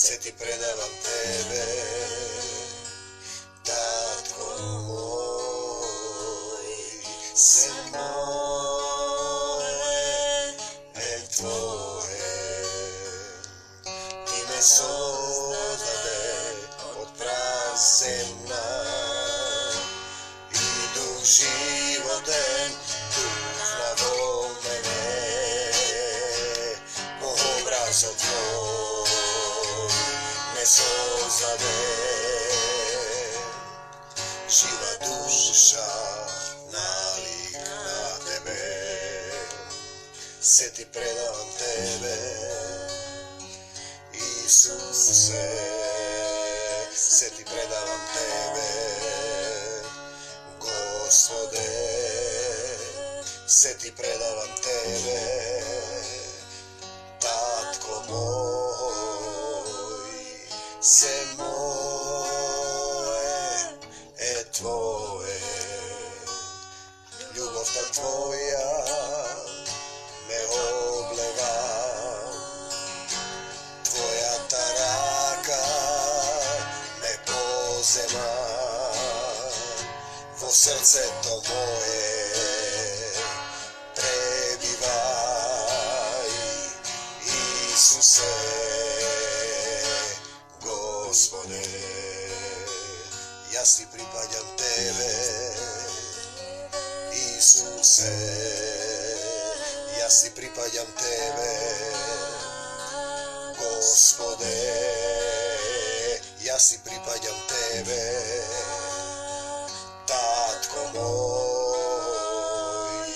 se ti predavam tebe, tatko moj, se moje, tvoje. Ti me sozdade od prazemna i duh životen, duh vo mene, po obrazu tvoj me sozdade. Živa duša nalik na tebe, se ti predavam tebe, Isuse, se ti predavam tebe, Gospode, se ti predavam tebe, tatko moj, se moje, tvoje. Ljubov ta tvoja me obleva, tvoja ta raka me pozema, vo srce to moje prebivaj, Isuse, Gospode. Ja si pripadam tebe, Isuse, ja si pripadam tebe, Gospode, ja si pripadam tebe, tatko moj,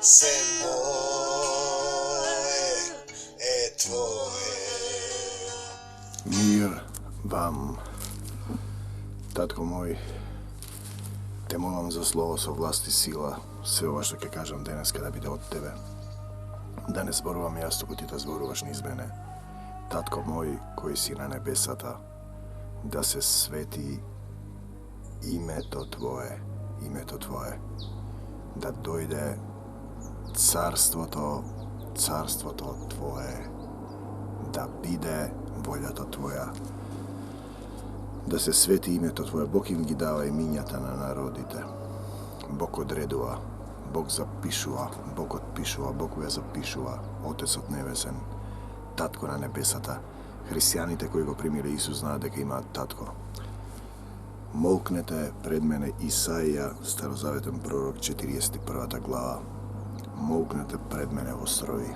se moje, tvoje. Mir vam, tatko moj, te molim za slovo со власт и сила, sve ова што ќе кажам денес да биде од тебе. Да не зборувам јас, туку ти да зборуваш низ мене. Татко мој, кој си на небесата, да се свети името Твое, да дојде царството Твое, да биде волјата Твоја, да се свети името Твое. Бог им ги дава имињата на народите. Бог одредува, Бог запишува, Бог отпишува, Бог ја запишува. Отецот Небесен, Татко на небесата. Христијаните кои го примиле Исус знаат дека имаат Татко. Молкнете пред мене Исаија, старозаветен пророк, 41 глава. Молкнете пред мене острови.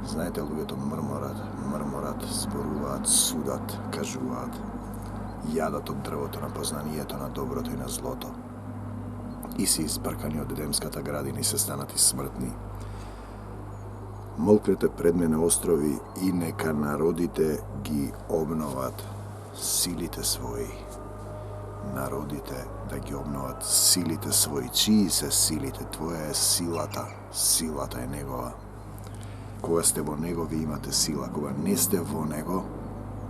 Знаете, луѓето мрморат, зборуваат, судат, кажуваат. Јадат од дрвото на познанието на доброто и на злото. И се избркани од едемската градина и се станати смртни. Молкнете пред мене острови и нека народите ги обноват силите своји. Народите да ги обноват силите своји. Чии се силите? Твоја е силата. Силата е Негова. Кога сте во Него, ви имате сила. Кога не сте во Него,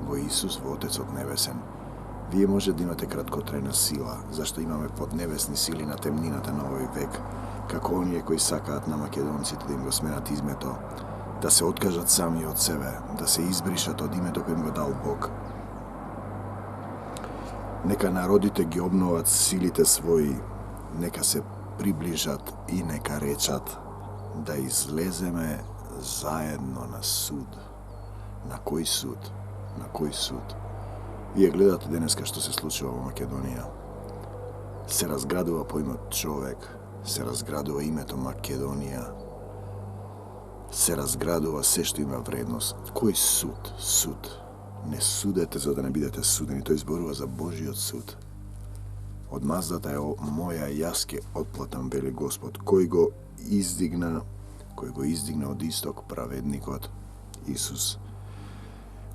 во Исус, во Отецот Небесен, вие може да имате краткотрајна сила, зашто имаме поднебесни сили на темнината на овој век, како оние кои сакаат на македонците да им го сменат името, да се откажат сами од себе, да се избришат од името кој им го дал Бог. Нека народите ги обноват силите своји, нека се приближат и нека речат да излеземе заедно на суд. На кој суд? На кој суд? Вие гледате денеска што се случува во Македонија. Се разградува поимот човек, се разградува името Македонија, се разградува се што има вредност. Кој суд? Суд. Не судете за да не бидете судени, тој зборува за Божиот суд. Од маздата е моја, јас ке отплатам, вели Господ, кој го издигна од исток праведникот Исус,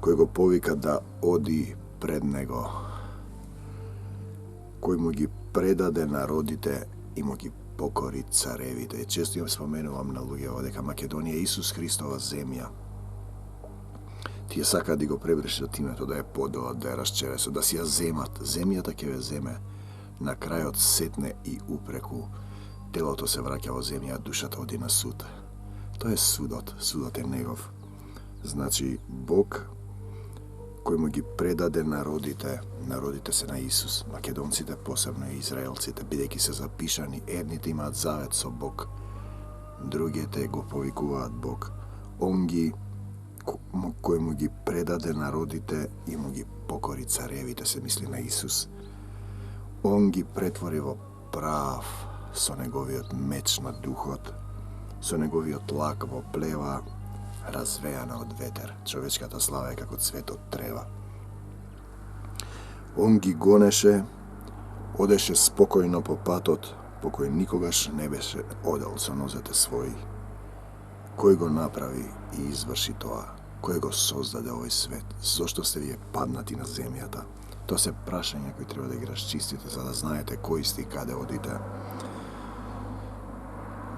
кој го повика да оди пред Него, кој му ги предаде народите и му ги покори царевите. Често им споменувам на луѓето дека Македонија е Исус Христова земја. Тие сакаат да го пребрешат името, да ја поделат, да ја расчересат, да си ја земат. Земјата ќе ве земе. На крајот сетне и упреку. Телото се враќа во земја, а душата оди на суд. Тоа е судот. Судот е Негов. Значи, Бог кој му ги предаде народите се на Исус, македонците посебно и израелците, бидејќи се запишани, едните имаат завет со Бог, другите го повикуваат Бог. Онги кој му ги предаде народите и му ги покори царевите, се мисли на Исус. Он ги претвори во прав со неговиот меч на духот, со неговиот лак во плева, развеана од ветер. Човечката слава е како цвет од трева. Он ги гонеше, одеше спокојно по патот, по кој никогаш не беше одел со нозете своји. Кој го направи и изврши тоа? Кој го создаде овој свет? Зошто сте вие паднати на земјата? Тоа се прашања кои треба да ги расчистите, за да знаете кои сте и каде одите.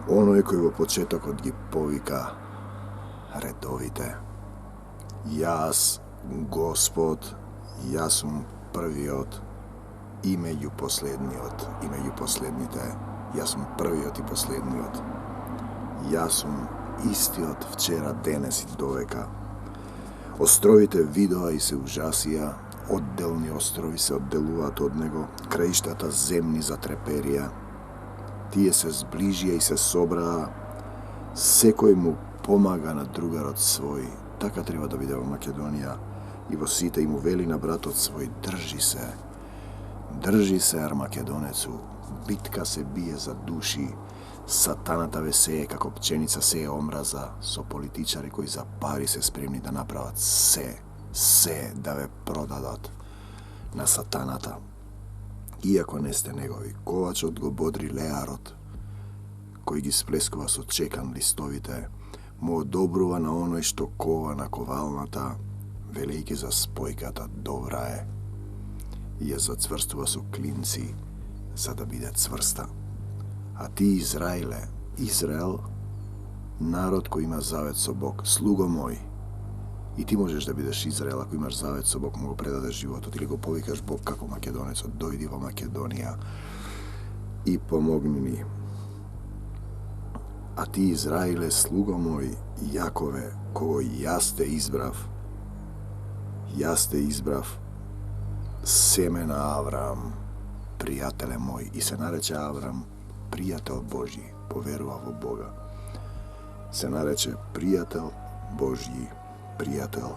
Оној кој во почетокот ги повика редовите. Јас, Господ, јас сум првиот и меѓу последниот, и меѓу последните. Јас сум првиот и последниот. Јас сум истиот вчера, денес и довека. Островите видоа и се ужасија, одделни острови се одделуваат од него, краиштата земни затреперија. Тие се зближија и се собраа, секој му помага на другарот свој. Така треба да биде во Македонија и во сите, и му вели на братот свој: држи се, Армакедонецу, битка се бие за души, сатаната ве сее како пченица сее омраза, со политичари кои за пари се спремни да направат се да ве продадат на сатаната. Иако не сте негови, ковачот го бодри леарот, кој ги сплескува со чекан листовите, му одобрува на оној што кова на ковалната, велејќи за спојката добра е, и ја зацврстува со клинци, за да биде цврста. А ти, Израел, народ кој има завет со Бог, слуго мој, и ти можеш да бидеш Израел ако имаш завет со Бог, му го предадеш животот или го повикаш Бог како македонецот: дојди во Македонија и помогни ни. А ти, Израиле, слуго мој, Јакове, кого јас те избрав, семе на Авраам, пријателе мој. И се нарече Авраам пријател Божји, поверува во Бога. Се нарече пријател Божји, пријател.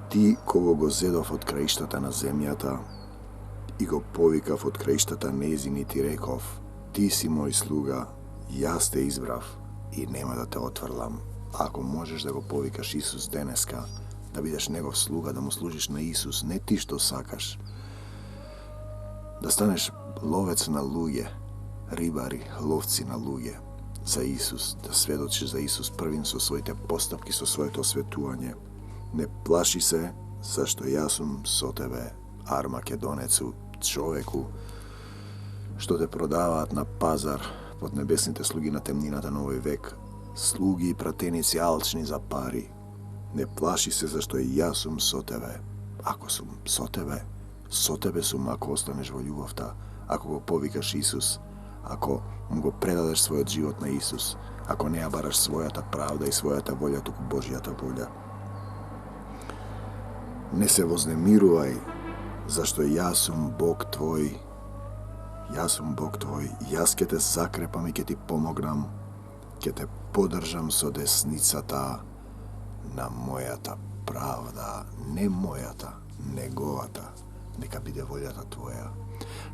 Ти кого го зедов од краиштата на земјата и го повикав од краиштата незини, ти реков: ти си мој слуга, јас те избрав и нема да те отврлам. Ако можеш да го повикаш Исус денеска, да бидеш негов слуга, да му служиш на Исус, не ти што сакаш, да станеш ловец на луѓе, рибари, ловци на луѓе, за Исус, да сведочиш за Исус првин со своите постапки, со своето осветување. Не плаши се, зашто јас сум со тебе, Армакедонецу, човеку, што те продаваат на пазар под небесните слуги на темнината на овој век, слуги и пратеници алчни за пари. Не плаши се, зашто и јас сум со тебе. Ако сум со тебе сум ако останеш во љубовта, ако го повикаш Исус, ако му го предадеш својот живот на Исус, ако не ја бараш својата правда и својата волја, туку Божјата волја. Не се вознемирувај, зашто јас сум Бог твој. Јас сум Бог твој, јас ќе те закрепам и ќе ти помогнам, ќе те поддржам со десницата на мојата правда, не мојата, неговата, нека биде волјата твоја.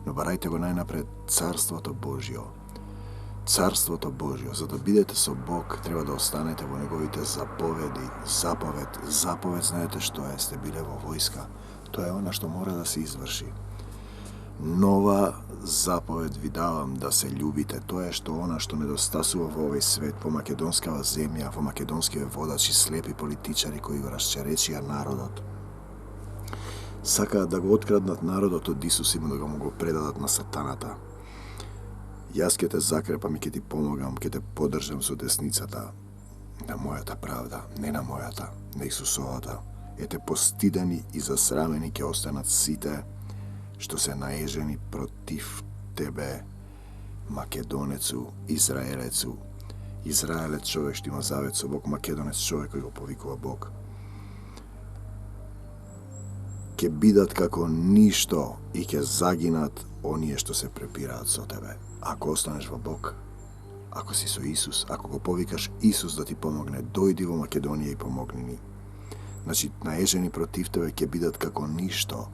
Но барајте го најнапред Царството Божјо. Царството Божјо, за да бидете со Бог, треба да останете во неговите заповеди. Заповед, знаете што е, сте биле во војска. Тоа е она што мора да се изврши. Нова заповед ви давам, да се љубите. Тоа е она што недостасува во овој свет, во македонскава земја, во македонскиве водачи, слепи политичари кои го расчеречија народот. Сакаат да го откраднат народот од Исус и да го му го предадат на сатаната. Јас ќе те закрепам и ќе ти помогам, ќе те поддржам со десницата на мојата правда, не на мојата, на Исусовата. Ете постидени и засрамени ќе останат сите што се наежени против тебе, Македонецу, Израелецу. Израелец човек што има завет со Бог, Македонец човек кој го повикува Бог. ќе бидат како ништо и ќе загинат оние што се препираат со тебе. Ако останеш во Бог, ако си со Исус, ако го повикаш Исус да ти помогне, дојди во Македонија и помогни ни. Значи, наежени против тебе ќе бидат како ништо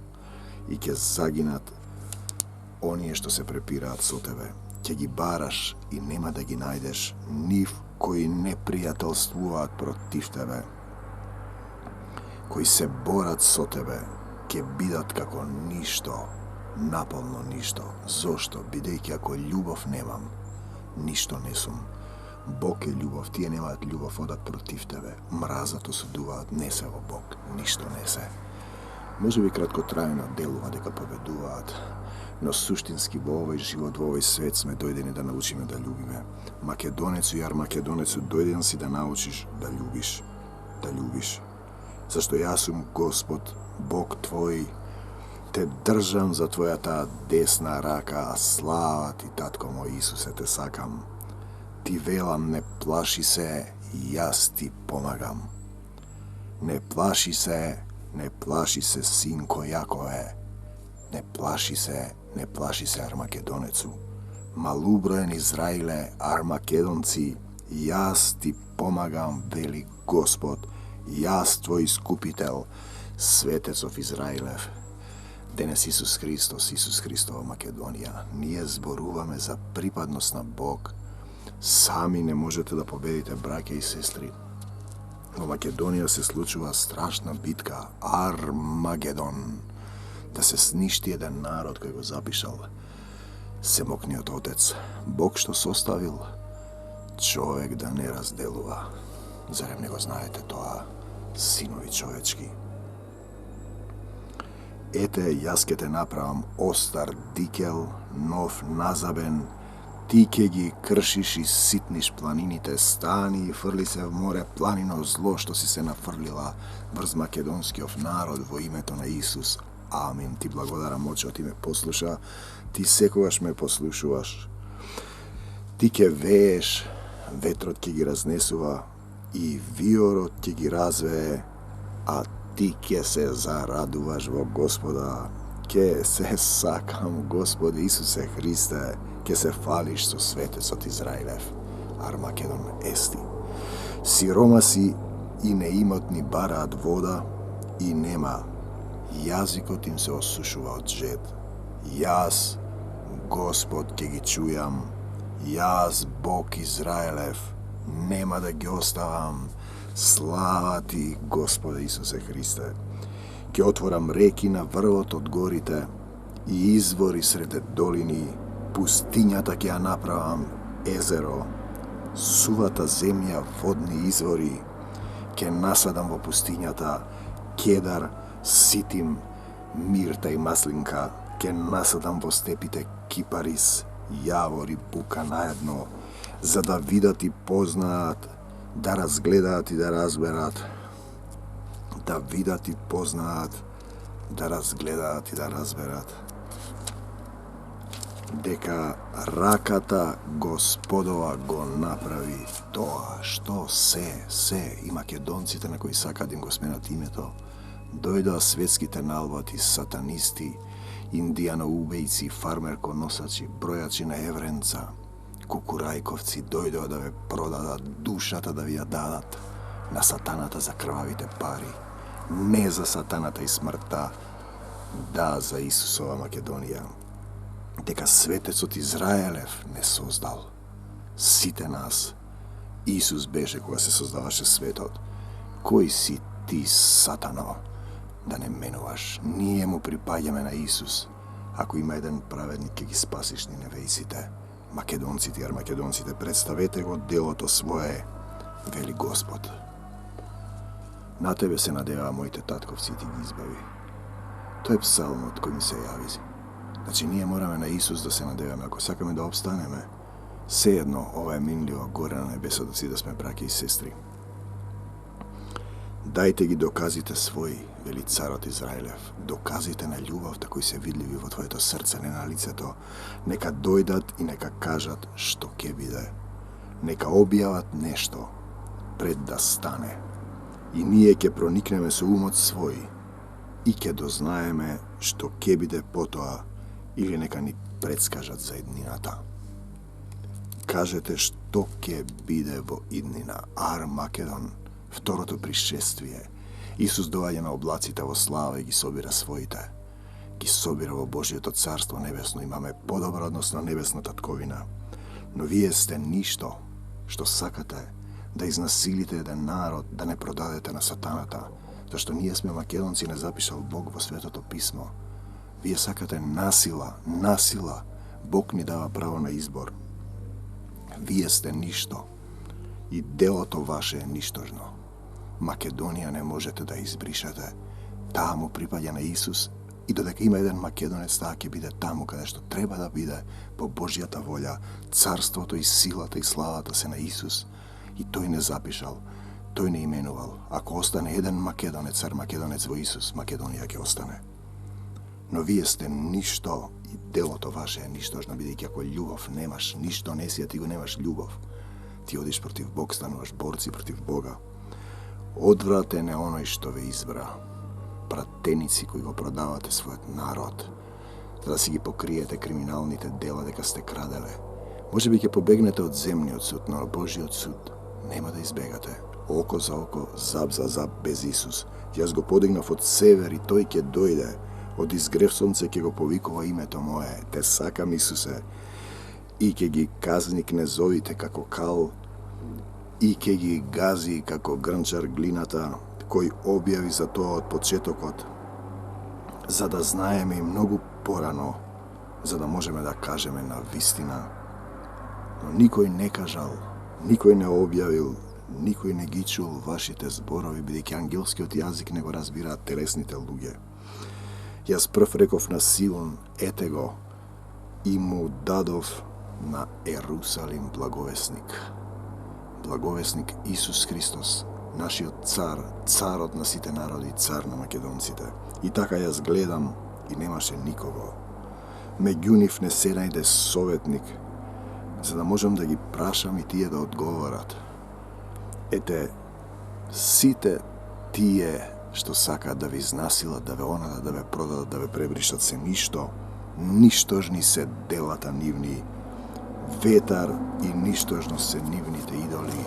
и ќе загинат оние што се препираат со тебе. Ќе ги бараш и нема да ги најдеш, нив кои не пријателствуваат против тебе, кои се борат со тебе, ќе бидат како ништо, наполно ништо. Зошто? Бидејќи ако љубов немам, ништо не сум. Бог е љубов, тие немаат љубов, одат против тебе, мразат, осудуваат, не се во Бог, ништо не се. Може би краткотрајно делува дека победуваат, но суштински во овој живот, во овој свет сме дојдени да научиме да љубиме. Македонецу и армакедонецу, дојден си да научиш да љубиш, да љубиш. Зашто јас сум Господ, Бог твој, те држам за твојата десна рака, а слава ти, татко мој Исусе, те сакам. Ти велам, не плаши се, јас ти помагам. Не плаши се, синко Јакове. Не плаши се, армакедонецу. Малуброен Израиле, армакедонци, јас ти помагам, вели Господ, јас твој искупител, светецов Израилев. Денес Исус Христос во Македонија. Ние зборуваме за припадност на Бог. Сами не можете да победите, браќа и сестри. Во Македонија се случува страшна битка, Армагедон, да се сништи еден народ кој го запишал Семокниот Отец. Бог што составил човек да не разделува. Зарем не го знаете тоа, синови човечки? Ете, јас ке те направам остар дикел, нов назабен, ти ке ги кршиш и ситниш планините, стани и фрли се в море планино зло што си се нафрлила врз македонскиот народ во името на Исус. Амин. Ти благодарам, Очо, ти ме послуша, ти секогаш ме послушуваш. Ти ке вееш, ветрот ке ги разнесува и виорот ке ги развее, а ти ке се зарадуваш во Господа. Ке се сакам, Господи Исусе Христе, ке се фалиш со светецот Израилев. Армакедон ести. Сиромаси и неимотни бараат вода и нема. Јазикот им се осушува од жед. Јас, Господ, ке ги чујам. Јас, Бог Израелев, нема да ги оставам. Слава ти, Господе Исусе Христе. Ке отворам реки на врвот од горите и извори среде долини. Пустињата ќе ја направам езеро. Сувата земја водни извори. Ке насадам во пустињата кедар, ситим, мирта и маслинка. Ке насадам во степите кипарис, јавор и бука наедно, за да видат и познаат, да разгледаат и да разберат, да видат и познаат, да разгледаат и да разберат, дека раката Господова го направи тоа, што се и македонците на кои сакаат им го сменат името, дојдоа светските налбати, сатанисти, индијаноубејци, фармерконосачи, бројачи на евренца, кукурајковци, дојдоа да ве продадат, душата да ви ја дадат на сатаната за крвавите пари. Не за сатаната и смртта, да за Исусова Македонија. Дека светецот Израелев не создал сите нас. Исус беше кога се создаваше светот. Кој си ти, сатано, да не менуваш? Ние му припаѓаме на Исус. Ако има еден праведник, ќе ги спасиш ниневејците. Македонците и армакедонците, представете го делото свое, вели Господ. На тебе се надеваа моите татковци и ти ги избави. Тој е псалмот кој ми се јави. Значи, ние мораме на Исус да се надеваме, ако сакаме да обстанеме. Сеедно, ова е минливо горе на небесото си да сме браќа и сестри. Дајте ги доказите своји, вели царот Израилев. Доказите на љубовта кои се видливи во твоето срце, не на лицето. Нека дојдат и нека кажат што ќе биде. Нека објават нешто пред да стане. И ние ќе проникнеме со умот свој и ке дознаеме што ке биде потоа или нека ни предскажат за иднината. Кажете што ке биде во иднина. Армагедон, второто пришествие. Исус доаѓа на облаците во слава и ги собира своите. Ги собира во Божиото царство небесно. Имаме подобар однос на небесна татковина. Но вие сте ништо што сакате да изнасилите еден народ, да не продадете на сатаната, зашто ние сме македонци, не запишал Бог во Светото писмо. Вие сакате насила. Бог ни дава право на избор. Вие сте ништо и делото ваше е ништожно. Македонија не можете да избришете. Таа му припаѓа на Исус и додека има еден македонец, таа ќе биде таму каде што треба да биде по Божјата волја. Царството и силата и славата се на Исус и тој не запишал, тој не именувал. Ако остане еден македонец, цар македонец во Исус, Македонија ќе остане. Но вие сте ништо и делото ваше е ништожно, бидејќи ако љубов немаш, ништо не си, а ти го немаш љубов. Ти одиш против Бог, стануваш борци против Бога. Одвратен е оној што ве избра. Пратеници кои го продавате својот народ, за да си ги покриете криминалните дела дека сте краделе. Може би ќе побегнете од земниот суд, но Божиот суд нема да избегате. Око за око, зап за зап без Исус. Јас го подигнав од север и тој ќе дојде. Од изгрев сонце ќе го повикува името мое. Те сакам, Исусе. И ќе ги казни кнезовите како кал, и ќе ги гази како грнчар глината, кој објави за тоа од почетокот, за да знаеме и многу порано, за да можеме да кажеме на вистина. Но никој не кажал, никој не објавил, никој не ги чул вашите зборови, бидејќи ангелскиот јазик не го разбираат телесните луѓе. Јас прв реков на Сион, ете го, и му дадов на Ерусалим благовесник. Благовесник Исус Христос, нашиот цар, царот на сите народи, цар на македонците. И така јас гледам и немаше никого. Меѓу нив не се најде советник, за да можам да ги прашам и тие да одговорат. Ете, сите тие што сакаат да ве изнасилат, да ве онадат, да ве продадат, да ве пребришат, се ништо, ништожни се делата нивни, ветар и ништожно се нивните идоли,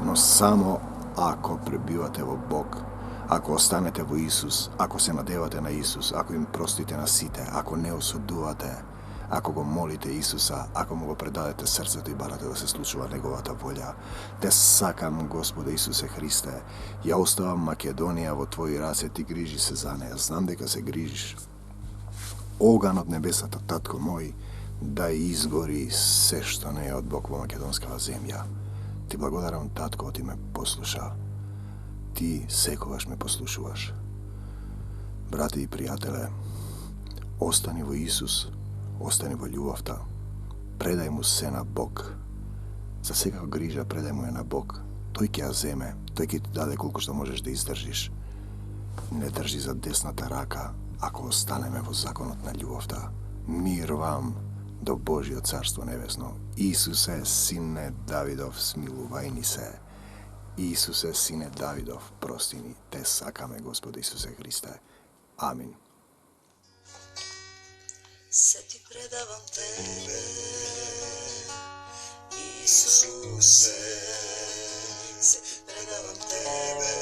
но само ако пребивате во Бог, ако останете во Исус, ако се надевате на Исус, ако им простите на сите, ако не осудувате, ако го молите Исуса, ако му го предадете срцето и барате да се случува неговата волја. Те сакам, Господе Исусе Христе, ја оставам Македонија во Твои раце, Ти грижи се за неја, знам дека се грижиш. Оган од небесата, Татко мој, да изгори се што не е од Бог во македонскава земја. Ти благодарам, Татко, Ти ме послуша. Ти секогаш ме послушуваш. Брати и пријателе, остани во Исус, остани во љубовта, предај му се на Бог. За секако грижа предај му ја на Бог. Тој ќе ја земе, тој ќе ти даде колку што можеш да издржиш. Не држи за десната рака, ако останеме во законот на љубовта. Мир вам до Божиот царство небесно. Исусе, сине Давидов, смилувај ни се. Исусе, сине Давидов, прости ни. Те сакаме, Господи Исусе Христе. Амин. Се ти предавам Тебе, Исусе, се ти предавам Тебе,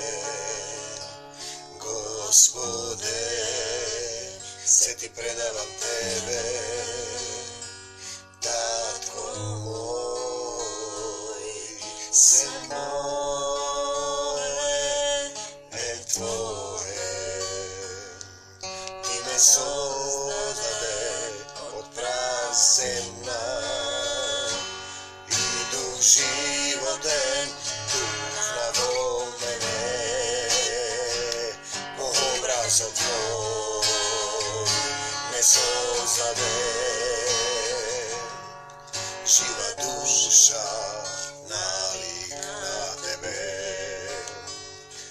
Господе, се ти предавам Тебе, Татко мој, се мое е Твое, Ти ме создаде од праземна и дух животен тухна во мене, по образот Твој ме создаде, жива душа налик на Тебе,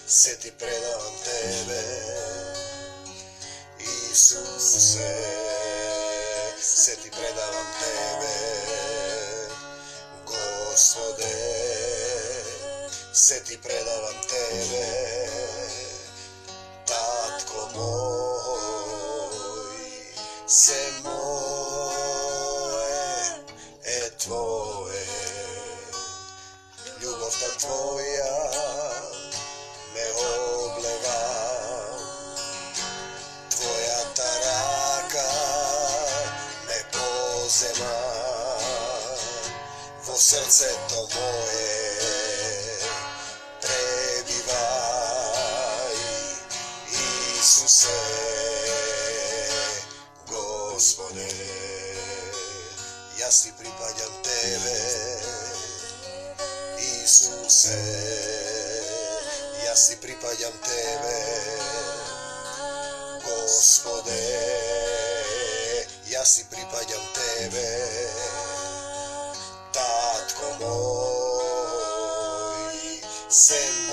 се ти предавам Тебе, Исусе, се ти предавам Тебе, Господе, се ти предавам Тебе, Татко мој. tvoja me obleva, tvoja ta raka me pozema, vo srce to moje prebivaj, Isuse, Gospode, ja si pripadam tebe, Isuse, ja si pripadam tebe, Gospode, ja si pripadam tebe, Tatko moj, sem